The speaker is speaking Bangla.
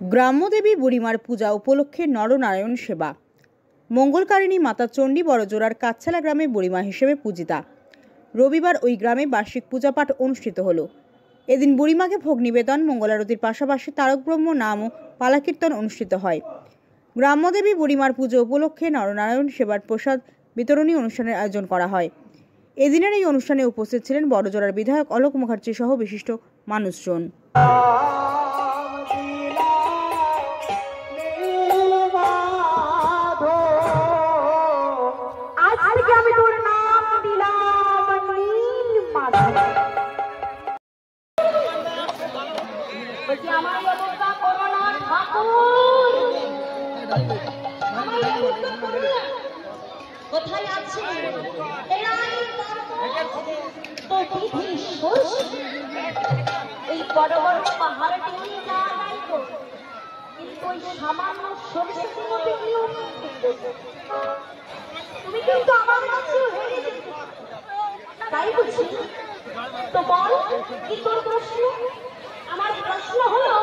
গ্রাম্যদেবী বুড়িমার পূজা উপলক্ষে নরনারায়ণ সেবা। মঙ্গলকারিণী মাতা চণ্ডী বড়জোড়ার কাচ্ছালা গ্রামে বুড়িমা হিসেবে পূজিতা। রবিবার ওই গ্রামে বার্ষিক পূজাপাঠ অনুষ্ঠিত হলো। এদিন বুড়িমাকে ভোগ নিবেদন, মঙ্গলারতির পাশাপাশি তারক ব্রহ্ম নাম ও পালাকীর্তন অনুষ্ঠিত হয়। গ্রাম্যদেবী বুড়িমার পুজো উপলক্ষে নরনারায়ণ সেবার প্রসাদ বিতরণী অনুষ্ঠানের আয়োজন করা হয়। এদিনের এই অনুষ্ঠানে উপস্থিত ছিলেন বড়জোড়ার বিধায়ক অলোক মুখার্জি সহ বিশিষ্ট মানুষজন। কোথায় আছে এই বড় বড় পাহাড়ে কিন্তু ওই সামান্য তুমি কিন্তু আমার কাছে তাই বলছি তো বল কি তোর প্রশ্ন? আমার প্রশ্ন হলো